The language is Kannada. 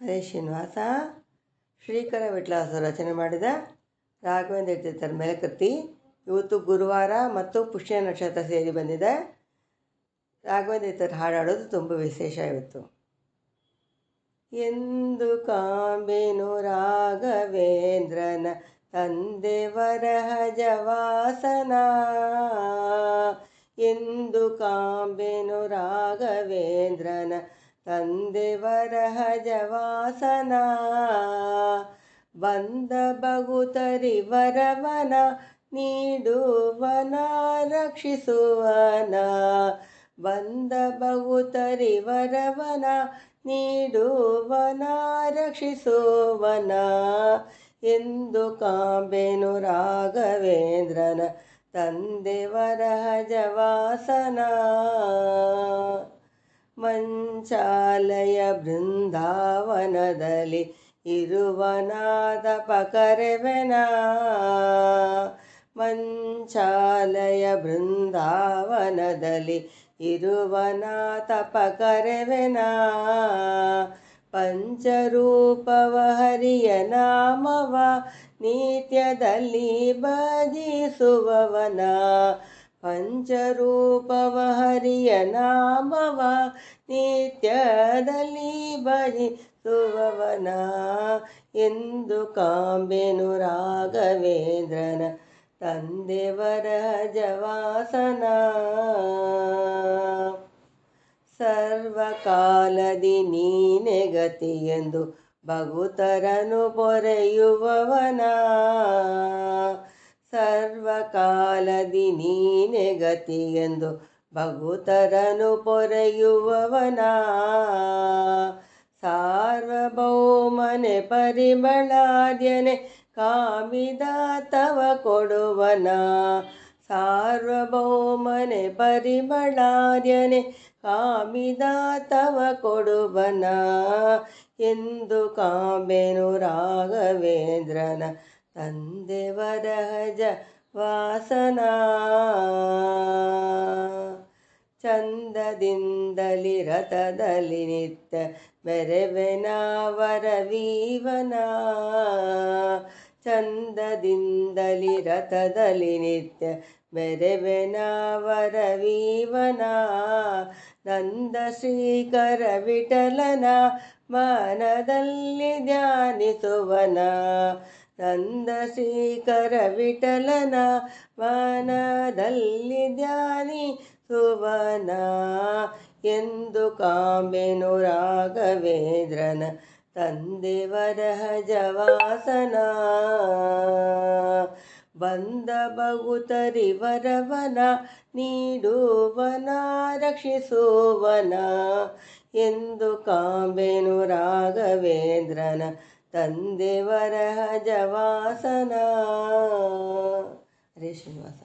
ಹರೇ ಶ್ರೀನಿವಾಸ. ಶ್ರೀಕರ ವಿಠಲಾಸರು ರಚನೆ ಮಾಡಿದ ರಾಘವೇಂದ್ರ ತೀರ್ಥರ ಮೇಲಕೃತಿ. ಇವತ್ತು ಗುರುವಾರ ಮತ್ತು ಪುಷ್ಯ ನಕ್ಷತ್ರ ಸೇರಿ ಬಂದಿದೆ. ರಾಘವೇಂದ್ರ ತೀರ್ಥರು ಹಾಡಾಡೋದು ತುಂಬ ವಿಶೇಷ ಇವತ್ತು. ಎಂದು ಕಾಂಬೆನು ರಾಘವೇಂದ್ರನ ತಂದೆ ವರಹಜವಾಸನ, ಎಂದು ಕಾಂಬೆನು ರಾಘವೇಂದ್ರನ ತಂದೆ ವರಹಜವಾಸನ, ಬಂದ ಬಗುತರಿ ವರವನ ನೀಡುವನ ರಕ್ಷಿಸುವನ, ಬಂದ ಬಗುತರಿ ವರವನ ನೀಡುವನ ರಕ್ಷಿಸುವನ, ಎಂದು ಕಾಂಬೆನು ರಾಘವೇಂದ್ರನ ತಂದೆ ವರಹಜವಾಸನ. ಮಂಚಾಲಯ ಬೃಂದಾವನದಲ್ಲಿ ಇರುವನಾದಪ ಕರೆವೆನ, ಮಂಚಾಲಯ ಬೃಂದಾವನದಲ್ಲಿ ಇರುವನಾತಪ ಕರೆವೆನ, ಪಂಚರೂಪವ ಹರಿಯ ನಾಮವ ನಿತ್ಯದಲ್ಲಿ ಭಜಿಸುವವನ, ಪಂಚರೂಪವ ಹರಿಯ ನಾಮವ ನಿತ್ಯದಲ್ಲಿ ಭಜಿಸುವವನ, ಎಂದು ಕಾಂಬೆನು ರಾಘವೇಂದ್ರನ ತಂದೆ ವರಹಜವಾಸನ. ಸರ್ವಕಾಲದಿ ನೀನೆ ಗತಿಯೆಂದು ಭಗುತರನು ಪೊರೆಯುವವನ, ಸರ್ವಕಾಲದಿ ನೀನೆ ಗತಿಯೆಂದು ಭಗುತರನು ಪೊರೆಯುವವನ, ಸಾರ್ವಭೌಮನೆ ಪರಿಮಳಾದ್ಯನೆ ಕಾಮಿದ ತವ ಕೊಡುವನ, ಸಾರ್ವಭೌಮನೆ ಪರಿಮಳಾದ್ಯನೆ ಕಾಮಿದ ತವ ಕೊಡುವನ, ಎಂದು ಕಾಂಬೆನು ರಾಘವೇಂದ್ರನ ತಂದೆ ವರಹಜ ವಾಸನ. ಚಂದದಿಂದಲಿ ರಥದಲ್ಲಿ ನಿತ್ಯ ಮೆರೆವೆನ ವರವೀವನ, ಚಂದದಿಂದಲಿ ರಥದಲ್ಲಿ ನಿತ್ಯ ಮೆರೆವೆನ ವರವೀವನ, ನಂದ ಶ್ರೀಕರ ವಿಠಲನ ಮನದಲ್ಲಿ ಧ್ಯಾನಿಸುವನ, ನಂದ ಶ್ರೀಕರ ವಿಠಲನ ಮನದಲ್ಲಿ ಧ್ಯಾನಿಸುವನ, ಎಂದು ಕಾಂಬೆನು ರಾಘವೇಂದ್ರನ ತಂದೆ ವರಹಜವಾಸನ. ಬಂದ ಬಗುತರಿ ವರವನ ನೀಡುವನ ರಕ್ಷಿಸುವನ, ಎಂದು ಕಾಂಬೆನು ರಾಘವೇಂದ್ರನ ತಂದೆ ವರಹಜವಾಸನ. ಹರೇ ಶ್ರೀನಿವಾಸ.